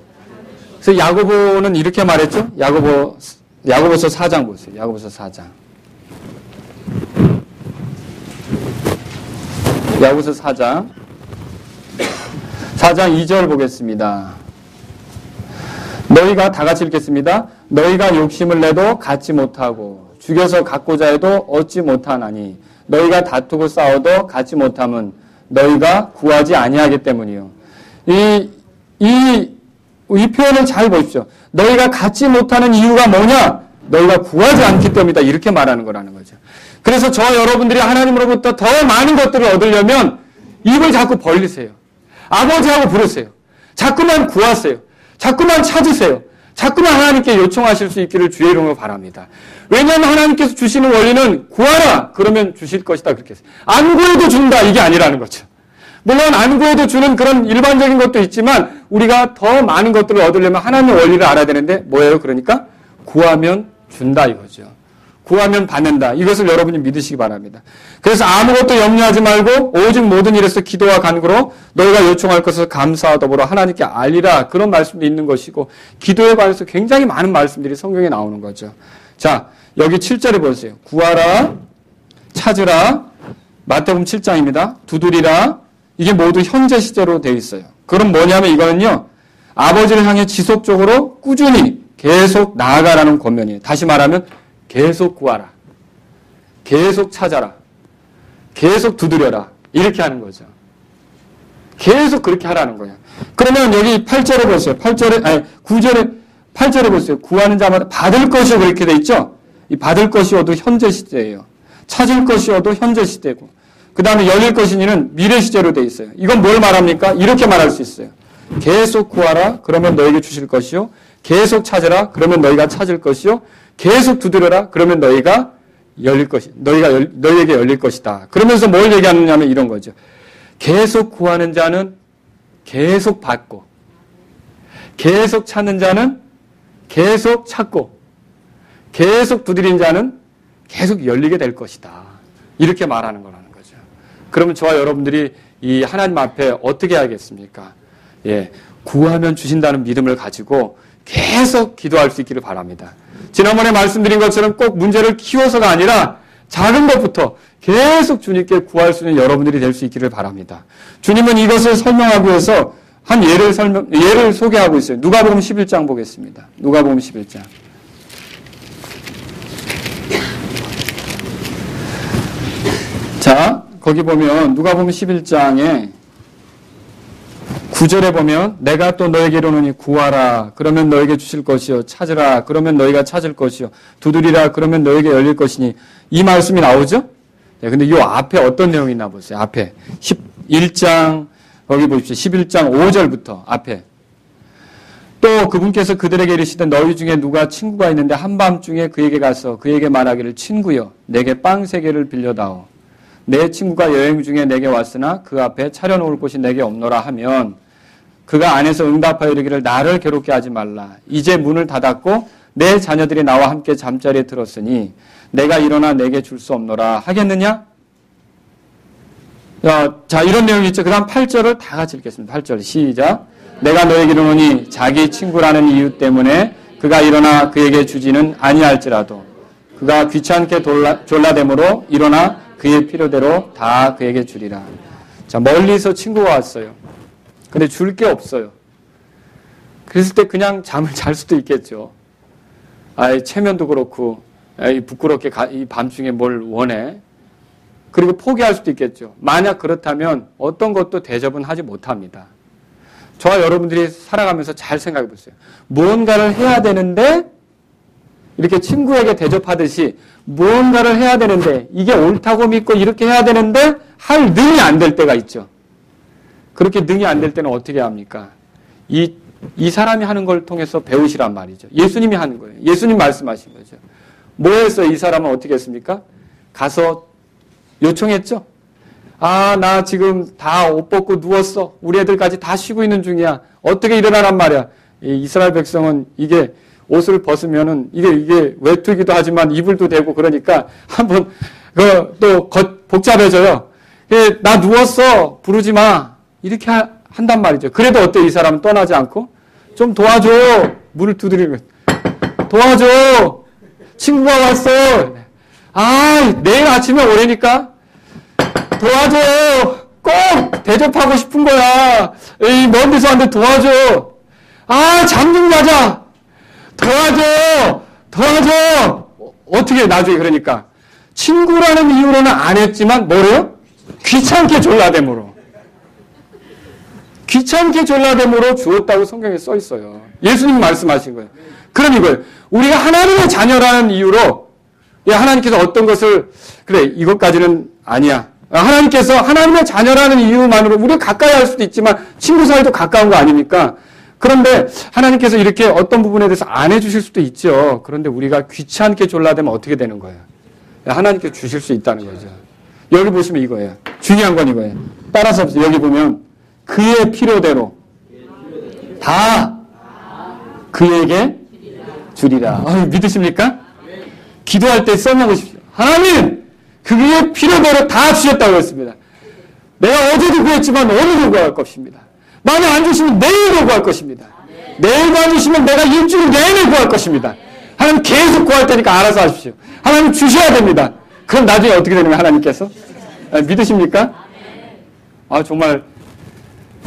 그래서 야고보는 이렇게 말했죠. 야고보서 4장 보세요. 야고보서 4장. 야고보서 4장 2절 보겠습니다. 너희가 다 같이 읽겠습니다. 너희가 욕심을 내도 갖지 못하고 죽여서 갖고자 해도 얻지 못하나니 너희가 다투고 싸워도 갖지 못함은 너희가 구하지 아니하기 때문이요. 이 표현을 잘 보십시오. 너희가 갖지 못하는 이유가 뭐냐? 너희가 구하지 않기 때문이다. 이렇게 말하는 거라는 거죠. 그래서 저와 여러분들이 하나님으로부터 더 많은 것들을 얻으려면 입을 자꾸 벌리세요. 아버지하고 부르세요. 자꾸만 구하세요. 자꾸만 찾으세요. 자꾸만 하나님께 요청하실 수 있기를 주의 이름으로 바랍니다. 왜냐하면 하나님께서 주시는 원리는 구하라 그러면 주실 것이다 그렇게 했어요. 안 구해도 준다 이게 아니라는 거죠. 물론 안 구해도 주는 그런 일반적인 것도 있지만 우리가 더 많은 것들을 얻으려면 하나님의 원리를 알아야 되는데 뭐예요? 그러니까 구하면 준다 이거죠. 구하면 받는다. 이것을 여러분이 믿으시기 바랍니다. 그래서 아무것도 염려하지 말고 오직 모든 일에서 기도와 간구로 너희가 요청할 것을 감사와 더불어 하나님께 알리라. 그런 말씀도 있는 것이고 기도에 관해서 굉장히 많은 말씀들이 성경에 나오는 거죠. 자, 여기 7절에 보세요. 구하라, 찾으라, 마태복음 7장입니다. 두드리라. 이게 모두 현재 시제로 되어 있어요. 그럼 뭐냐면 이거는요. 아버지를 향해 지속적으로 꾸준히 계속 나아가라는 권면이에요. 다시 말하면 계속 구하라. 계속 찾아라. 계속 두드려라. 이렇게 하는 거죠. 계속 그렇게 하라는 거예요. 그러면 여기 8절에 보세요. 8절에 보세요. 구하는 자마다 받을 것이요 그렇게 돼 있죠. 이 받을 것이요도 현재 시제예요. 찾을 것이요도 현재 시제고. 그 다음에 열릴 것이니는 미래 시제로 돼 있어요. 이건 뭘 말합니까? 이렇게 말할 수 있어요. 계속 구하라. 그러면 너에게 주실 것이요. 계속 찾으라. 그러면 너희가 찾을 것이요. 계속 두드려라. 그러면 너희가 열릴 것이, 너희에게 열릴 것이다. 그러면서 뭘 얘기하느냐면 이런 거죠. 계속 구하는 자는 계속 받고, 계속 찾는 자는 계속 찾고, 계속 두드린 자는 계속 열리게 될 것이다. 이렇게 말하는 거라는 거죠. 그러면 저와 여러분들이 이 하나님 앞에 어떻게 해야겠습니까? 예, 구하면 주신다는 믿음을 가지고 계속 기도할 수 있기를 바랍니다. 지난번에 말씀드린 것처럼 꼭 문제를 키워서가 아니라 작은 것부터 계속 주님께 구할 수 있는 여러분들이 될 수 있기를 바랍니다. 주님은 이것을 설명하기 위해서 한 예를 소개하고 있어요. 누가복음 11장 보겠습니다. 누가복음 11장. 자, 거기 보면 누가복음 11장에 9절에 보면 내가 또 너에게 이르노니 구하라 그러면 너에게 주실 것이요 찾으라 그러면 너희가 찾을 것이요 두드리라 그러면 너에게 열릴 것이니 이 말씀이 나오죠? 네, 근데 이 앞에 어떤 내용이 있나 보세요. 앞에 11장 거기 보십시오. 11장 5절부터 앞에 또 그분께서 그들에게 이르시되 너희 중에 누가 친구가 있는데 한밤중에 그에게 가서 그에게 말하기를 친구여 내게 빵 3개를 빌려다오 내 친구가 여행 중에 내게 왔으나 그 앞에 차려놓을 곳이 내게 없노라 하면 그가 안에서 응답하여 이르기를 나를 괴롭게 하지 말라. 이제 문을 닫았고 내 자녀들이 나와 함께 잠자리에 들었으니 내가 일어나 내게 줄 수 없노라 하겠느냐? 자, 이런 내용이 있죠. 그 다음 8절을 다 같이 읽겠습니다. 8절 시작. 내가 너에게 이르노니 자기 친구라는 이유 때문에 그가 일어나 그에게 주지는 아니할지라도 그가 귀찮게 졸라대므로 일어나 그의 필요대로 다 그에게 주리라. 자, 멀리서 친구가 왔어요. 근데 줄 게 없어요. 그랬을 때 그냥 잠을 잘 수도 있겠죠. 체면도 그렇고, 부끄럽게 이 밤중에 뭘 원해. 그리고 포기할 수도 있겠죠. 만약 그렇다면 어떤 것도 대접은 하지 못합니다. 저와 여러분들이 살아가면서 잘 생각해 보세요. 무언가를 해야 되는데, 이렇게 친구에게 대접하듯이 무언가를 해야 되는데, 이게 옳다고 믿고 이렇게 해야 되는데, 할 능이 안 될 때가 있죠. 그렇게 능이 안 될 때는 어떻게 합니까? 이 사람이 하는 걸 통해서 배우시란 말이죠. 예수님이 하는 거예요. 예수님 말씀하신 거죠. 뭐 했어요? 이 사람은 어떻게 했습니까? 가서 요청했죠. 나 지금 다 옷 벗고 누웠어. 우리 애들까지 다 쉬고 있는 중이야. 어떻게 일어나란 말이야. 이스라엘 백성은 이게 옷을 벗으면은 이게 외투기도 하지만 이불도 되고 그러니까 한번 또 복잡해져요. 나 누웠어. 부르지 마. 이렇게 한단 말이죠. 그래도 어때? 이 사람은 떠나지 않고 좀 도와줘. 문을 두드리고 도와줘. 친구가 왔어. 내일 아침에 오래니까 도와줘. 꼭 대접하고 싶은 거야. 먼 데서 왔는데 도와줘. 잠 좀 자자. 도와줘. 어떻게 나중에 그러니까 친구라는 이유로는 안 했지만 뭐래요? 귀찮게 졸라댐으로 주었다고 성경에 써 있어요. 예수님 말씀하신 거예요. 그럼 이거예요. 우리가 하나님의 자녀라는 이유로 하나님께서 어떤 것을 그래 이것까지는 아니야. 하나님께서 하나님의 자녀라는 이유만으로 우리가 가까이 할 수도 있지만 친구 사이도 가까운 거 아닙니까? 그런데 하나님께서 이렇게 어떤 부분에 대해서 안 해주실 수도 있죠. 그런데 우리가 귀찮게 졸라대면 어떻게 되는 거예요? 하나님께서 주실 수 있다는 거죠. 여기 보시면 이거예요. 중요한 건 이거예요. 따라서 여기 보면 그의 필요대로 다 그에게 주리라. 믿으십니까? 기도할 때 써먹으십시오. 하나님! 그의 필요대로 다 주셨다고 했습니다. 내가 어제도 구했지만 오늘도 구할 것입니다. 만약 안 주시면 내일도 구할 것입니다. 내일도 안 주시면 내가 일주일 내내 구할 것입니다. 하나님 계속 구할 테니까 알아서 하십시오. 하나님 주셔야 됩니다. 그럼 나중에 어떻게 되냐면 하나님께서 믿으십니까? 정말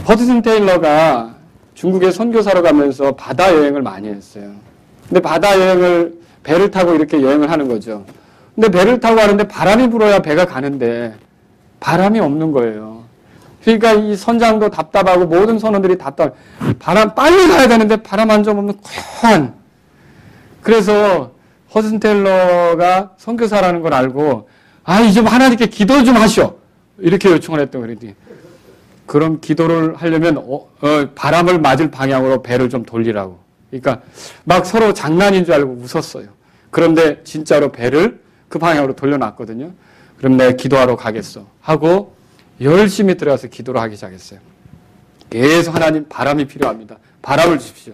허드슨 테일러가 중국에 선교사로 가면서 바다 여행을 많이 했어요. 근데 바다 여행을 배를 타고 이렇게 여행을 하는 거죠. 근데 배를 타고 가는데 바람이 불어야 배가 가는데 바람이 없는 거예요. 그러니까 이 선장도 답답하고 모든 선원들이 답답해. 바람 빨리 가야 되는데 바람 한 점 없는 고요한. 그래서 허드슨 테일러가 선교사라는 걸 알고 좀 하나님께 기도 좀 하시오. 이렇게 요청을 했던 거랬더니 그럼 기도를 하려면 바람을 맞을 방향으로 배를 좀 돌리라고. 그러니까 막 서로 장난인 줄 알고 웃었어요. 그런데 진짜로 배를 그 방향으로 돌려놨거든요. 그럼 내가 기도하러 가겠어 하고 열심히 들어가서 기도를 하기 시작했어요. 계속 하나님 바람이 필요합니다. 바람을 주십시오.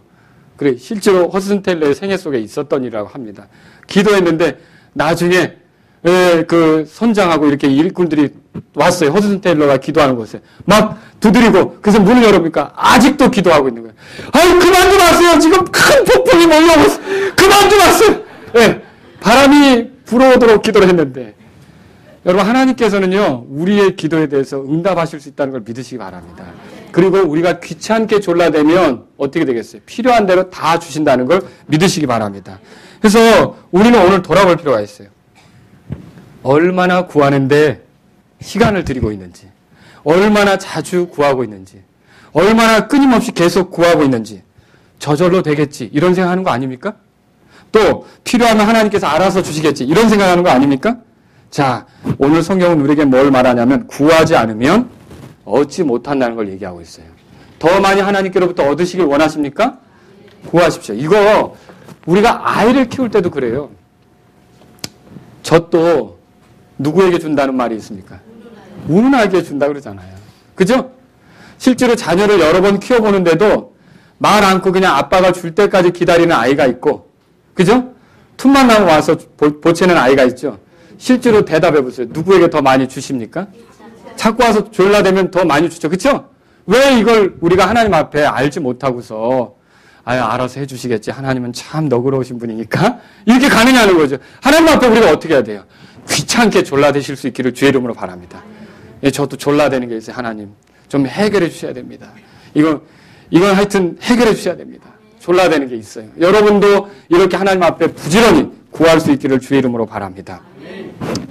그래 실제로 허드슨 테일러의 생애 속에 있었던 일이라고 합니다. 기도했는데 나중에 그 선장하고 이렇게 일꾼들이 왔어요. 허드슨 테일러가 기도하는 곳에 막 두드리고 그래서 문을 열어보니까 아직도 기도하고 있는 거예요. 그만 좀 하세요. 지금 큰 폭풍이 몰려오고 있어요. 그만 좀 하세요. 바람이 불어오도록 기도를 했는데 여러분 하나님께서는요 우리의 기도에 대해서 응답하실 수 있다는 걸 믿으시기 바랍니다. 그리고 우리가 귀찮게 졸라대면 어떻게 되겠어요? 필요한 대로 다 주신다는 걸 믿으시기 바랍니다. 그래서 우리는 오늘 돌아볼 필요가 있어요. 얼마나 구하는데 시간을 들이고 있는지, 얼마나 자주 구하고 있는지, 얼마나 끊임없이 계속 구하고 있는지 저절로 되겠지 이런 생각하는 거 아닙니까? 또 필요하면 하나님께서 알아서 주시겠지 이런 생각하는 거 아닙니까? 자, 오늘 성경은 우리에게 뭘 말하냐면 구하지 않으면 얻지 못한다는 걸 얘기하고 있어요. 더 많이 하나님께로부터 얻으시길 원하십니까? 구하십시오. 이거 우리가 아이를 키울 때도 그래요. 젖도 누구에게 준다는 말이 있습니까? 우는 아이에게 준다 그러잖아요. 그죠? 실제로 자녀를 여러 번 키워보는데도 말 않고 그냥 아빠가 줄 때까지 기다리는 아이가 있고, 그죠? 틈만 나면 와서 보채는 아이가 있죠. 실제로 대답해보세요. 누구에게 더 많이 주십니까? 자꾸 와서 졸라대면 더 많이 주죠. 그쵸? 왜 이걸 우리가 하나님 앞에 알지 못하고서 알아서 해주시겠지. 하나님은 참 너그러우신 분이니까 이렇게 가느냐는 거죠. 하나님 앞에 우리가 어떻게 해야 돼요? 귀찮게 졸라대실 수 있기를 주의 이름으로 바랍니다. 저도 졸라대는 게 있어요. 하나님 좀 해결해 주셔야 됩니다. 이건 하여튼 해결해 주셔야 됩니다. 졸라대는 게 있어요. 여러분도 이렇게 하나님 앞에 부지런히 구할 수 있기를 주의 이름으로 바랍니다.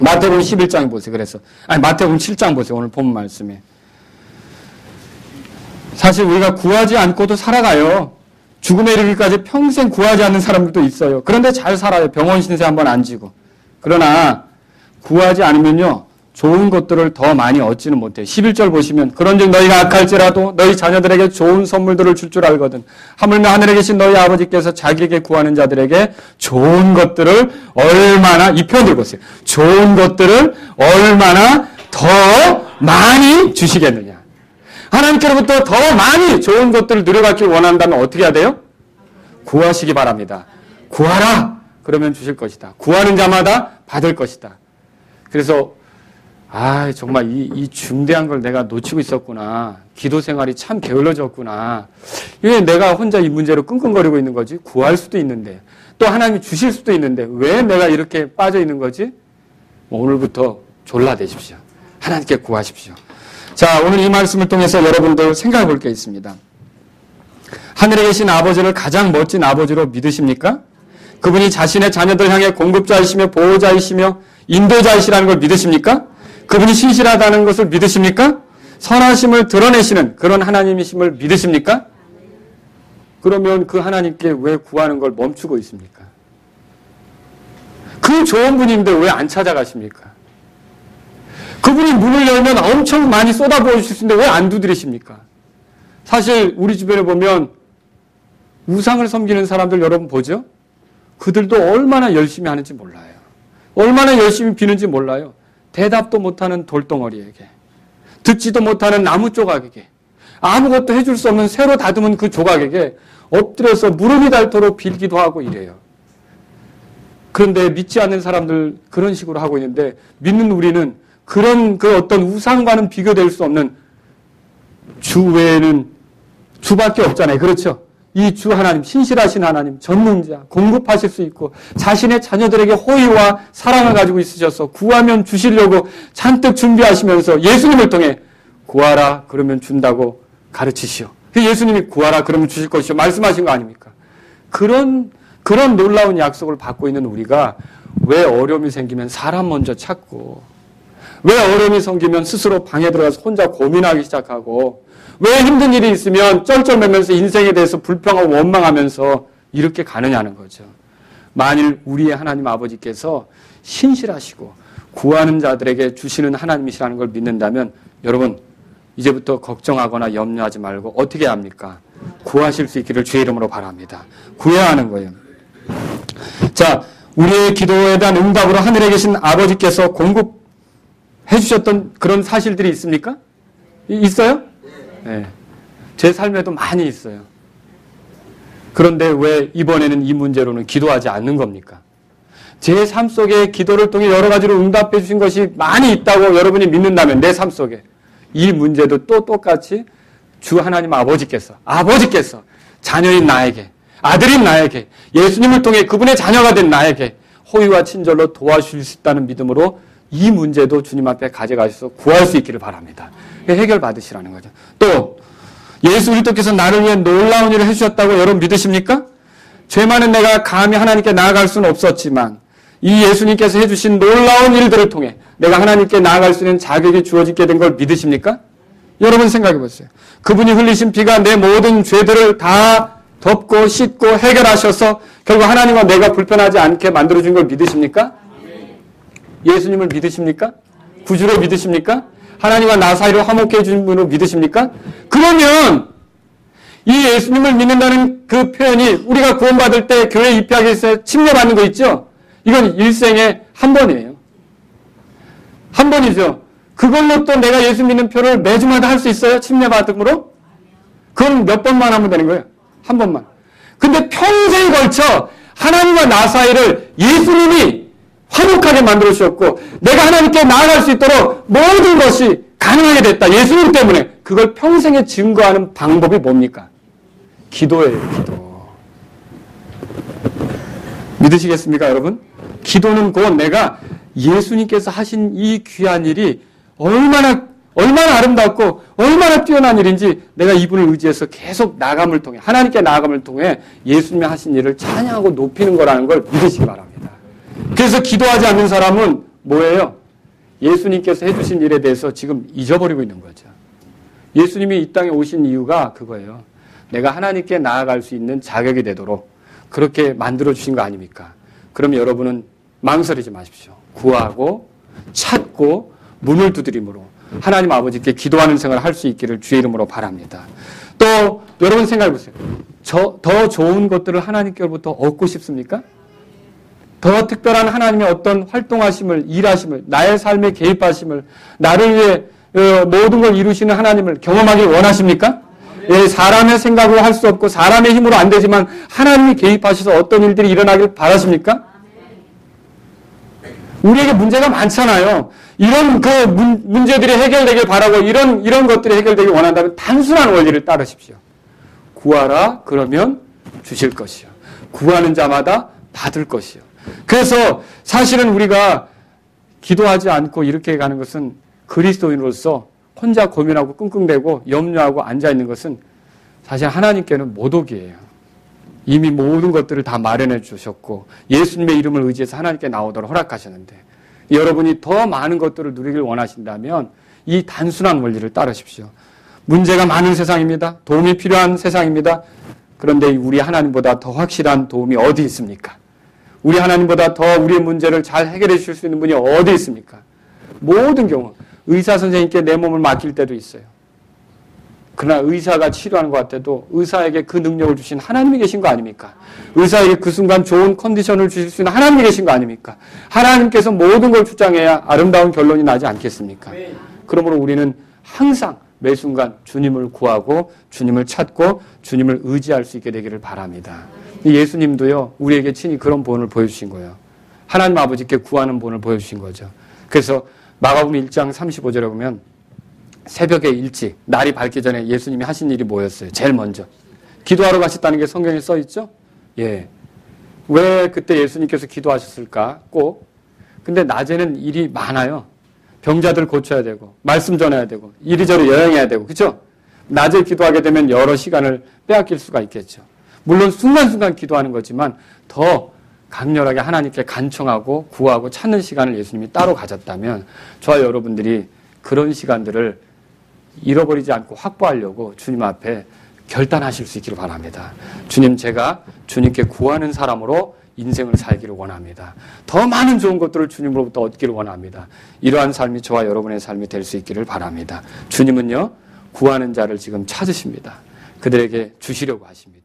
마태복음 11장 보세요. 그래서 마태복음 7장 보세요. 오늘 본 말씀에. 사실 우리가 구하지 않고도 살아가요. 죽음에 이르기까지 평생 구하지 않는 사람들도 있어요. 그런데 잘 살아요. 병원 신세 한번 안 지고. 그러나 구하지 않으면요. 좋은 것들을 더 많이 얻지는 못해요. 11절 보시면 그런즉 너희가 악할지라도 너희 자녀들에게 좋은 선물들을 줄 줄 알거든. 하물며 하늘에 계신 너희 아버지께서 자기에게 구하는 자들에게 좋은 것들을 얼마나, 이 표현들 보세요. 좋은 것들을 얼마나 더 많이 주시겠느냐. 하나님께로부터 더 많이 좋은 것들을 누려받길 원한다면 어떻게 해야 돼요? 구하시기 바랍니다. 구하라! 그러면 주실 것이다. 구하는 자마다 받을 것이다. 그래서 정말 이 중대한 걸 내가 놓치고 있었구나. 기도 생활이 참 게을러졌구나. 왜 내가 혼자 이 문제로 끙끙거리고 있는 거지? 구할 수도 있는데. 또 하나님이 주실 수도 있는데 왜 내가 이렇게 빠져 있는 거지? 오늘부터 졸라대십시오. 하나님께 구하십시오. 자, 오늘 이 말씀을 통해서 여러분들 생각해 볼 게 있습니다. 하늘에 계신 아버지를 가장 멋진 아버지로 믿으십니까? 그분이 자신의 자녀들 향해 공급자이시며 보호자이시며 인도자이시라는 걸 믿으십니까? 그분이 신실하다는 것을 믿으십니까? 선하심을 드러내시는 그런 하나님이심을 믿으십니까? 그러면 그 하나님께 왜 구하는 걸 멈추고 있습니까? 그 좋은 분인데 왜 안 찾아가십니까? 그분이 문을 열면 엄청 많이 쏟아부어 주실 수 있는데 왜 안 두드리십니까? 사실 우리 주변에 보면 우상을 섬기는 사람들 여러분 보죠? 그들도 얼마나 열심히 하는지 몰라요. 얼마나 열심히 비는지 몰라요. 대답도 못하는 돌덩어리에게, 듣지도 못하는 나무 조각에게, 아무것도 해줄 수 없는 쇠로 다듬은 그 조각에게 엎드려서 무릎이 닳도록 빌기도 하고 이래요. 그런데 믿지 않는 사람들 그런 식으로 하고 있는데 믿는 우리는 그런 그 어떤 우상과는 비교될 수 없는 주 외에는 주밖에 없잖아요. 그렇죠? 이 주 하나님, 신실하신 하나님, 전능자, 공급하실 수 있고 자신의 자녀들에게 호의와 사랑을 가지고 있으셔서 구하면 주시려고 잔뜩 준비하시면서 예수님을 통해 구하라 그러면 준다고 가르치시오. 예수님이 구하라 그러면 주실 것이요 말씀하신 거 아닙니까? 그런 놀라운 약속을 받고 있는 우리가 왜 어려움이 생기면 사람 먼저 찾고, 왜 어려움이 생기면 스스로 방에 들어가서 혼자 고민하기 시작하고, 왜 힘든 일이 있으면 쩔쩔매면서 인생에 대해서 불평하고 원망하면서 이렇게 가느냐는 거죠. 만일 우리의 하나님 아버지께서 신실하시고 구하는 자들에게 주시는 하나님이시라는 걸 믿는다면 여러분 이제부터 걱정하거나 염려하지 말고 어떻게 합니까? 구하실 수 있기를 주의 이름으로 바랍니다. 구해야 하는 거예요. 자, 우리의 기도에 대한 응답으로 하늘에 계신 아버지께서 공급해 주셨던 그런 사실들이 있습니까? 있어요? 네. 제 삶에도 많이 있어요. 그런데 왜 이번에는 이 문제로는 기도하지 않는 겁니까? 제 삶 속에 기도를 통해 여러 가지로 응답해 주신 것이 많이 있다고 여러분이 믿는다면 내 삶 속에 이 문제도 또 똑같이 주 하나님 아버지께서 자녀인 나에게, 아들인 나에게, 예수님을 통해 그분의 자녀가 된 나에게 호의와 친절로 도와주실 수 있다는 믿음으로 이 문제도 주님 앞에 가져가셔서 구할 수 있기를 바랍니다. 해결 받으시라는 거죠. 또 예수 그리스도께서 나를 위해 놀라운 일을 해주셨다고 여러분 믿으십니까? 죄 많은 내가 감히 하나님께 나아갈 수는 없었지만 이 예수님께서 해주신 놀라운 일들을 통해 내가 하나님께 나아갈 수 있는 자격이 주어지게 된 걸 믿으십니까? 여러분 생각해 보세요. 그분이 흘리신 피가 내 모든 죄들을 다 덮고 씻고 해결하셔서 결국 하나님과 내가 불편하지 않게 만들어준 걸 믿으십니까? 예수님을 믿으십니까? 구주로 믿으십니까? 하나님과 나 사이를 화목해 준 분으로 믿으십니까? 그러면 이 예수님을 믿는다는 그 표현이 우리가 구원받을 때 교회 입회하기 위해서 침례받는 거 있죠? 이건 일생에 한 번이에요. 한 번이죠. 그걸로 또 내가 예수 믿는 표를 매주마다 할 수 있어요? 침례받음으로? 그건 몇 번만 하면 되는 거예요. 한 번만. 근데 평생 걸쳐 하나님과 나 사이를 예수님이 화목하게 만들어 주셨고 내가 하나님께 나아갈 수 있도록 모든 것이 가능하게 됐다. 예수님 때문에. 그걸 평생에 증거하는 방법이 뭡니까? 기도예요. 기도. 믿으시겠습니까 여러분? 기도는 곧 내가 예수님께서 하신 이 귀한 일이 얼마나 얼마나 아름답고 얼마나 뛰어난 일인지 내가 이분을 의지해서 계속 나감을 통해 하나님께 나감을 통해 예수님이 하신 일을 찬양하고 높이는 거라는 걸 믿으시기 바랍니다. 그래서 기도하지 않는 사람은 뭐예요? 예수님께서 해주신 일에 대해서 지금 잊어버리고 있는 거죠. 예수님이 이 땅에 오신 이유가 그거예요. 내가 하나님께 나아갈 수 있는 자격이 되도록 그렇게 만들어주신 거 아닙니까? 그럼 여러분은 망설이지 마십시오. 구하고 찾고 문을 두드림으로 하나님 아버지께 기도하는 생활을 할 수 있기를 주의 이름으로 바랍니다. 또 여러분 생각해 보세요. 더 좋은 것들을 하나님께로부터 얻고 싶습니까? 더 특별한 하나님의 어떤 활동하심을, 일하심을, 나의 삶에 개입하심을, 나를 위해 모든 걸 이루시는 하나님을 경험하길 원하십니까? 예, 사람의 생각으로 할 수 없고 사람의 힘으로 안 되지만 하나님이 개입하셔서 어떤 일들이 일어나길 바라십니까? 우리에게 문제가 많잖아요. 이런 문제들이 해결되길 바라고 이런 것들이 해결되길 원한다면 단순한 원리를 따르십시오. 구하라 그러면 주실 것이요. 구하는 자마다 받을 것이요. 그래서 사실은 우리가 기도하지 않고 이렇게 가는 것은 그리스도인으로서 혼자 고민하고 끙끙대고 염려하고 앉아있는 것은 사실 하나님께는 모독이에요. 이미 모든 것들을 다 마련해 주셨고 예수님의 이름을 의지해서 하나님께 나오도록 허락하셨는데 여러분이 더 많은 것들을 누리길 원하신다면 이 단순한 원리를 따르십시오. 문제가 많은 세상입니다. 도움이 필요한 세상입니다. 그런데 우리 하나님보다 더 확실한 도움이 어디 있습니까? 우리 하나님보다 더 우리의 문제를 잘 해결해 주실 수 있는 분이 어디 있습니까? 모든 경우 의사 선생님께 내 몸을 맡길 때도 있어요. 그러나 의사가 치료하는 것 같아도 의사에게 그 능력을 주신 하나님이 계신 거 아닙니까? 의사에게 그 순간 좋은 컨디션을 주실 수 있는 하나님이 계신 거 아닙니까? 하나님께서 모든 걸 주장해야 아름다운 결론이 나지 않겠습니까? 그러므로 우리는 항상 매 순간 주님을 구하고 주님을 찾고 주님을 의지할 수 있게 되기를 바랍니다. 예수님도요, 우리에게 친히 그런 본을 보여주신 거예요. 하나님 아버지께 구하는 본을 보여주신 거죠. 그래서 마가복음 1장 35절에 보면 새벽에 일찍 날이 밝기 전에 예수님이 하신 일이 뭐였어요? 제일 먼저 기도하러 가셨다는 게 성경에 써 있죠? 예. 왜 그때 예수님께서 기도하셨을까? 꼭. 근데 낮에는 일이 많아요. 병자들 고쳐야 되고 말씀 전해야 되고 이리저리 여행해야 되고 그렇죠? 낮에 기도하게 되면 여러 시간을 빼앗길 수가 있겠죠. 물론 순간순간 기도하는 거지만 더 강렬하게 하나님께 간청하고 구하고 찾는 시간을 예수님이 따로 가졌다면 저와 여러분들이 그런 시간들을 잃어버리지 않고 확보하려고 주님 앞에 결단하실 수 있기를 바랍니다. 주님, 제가 주님께 구하는 사람으로 인생을 살기를 원합니다. 더 많은 좋은 것들을 주님으로부터 얻기를 원합니다. 이러한 삶이 저와 여러분의 삶이 될 수 있기를 바랍니다. 주님은요, 구하는 자를 지금 찾으십니다. 그들에게 주시려고 하십니다.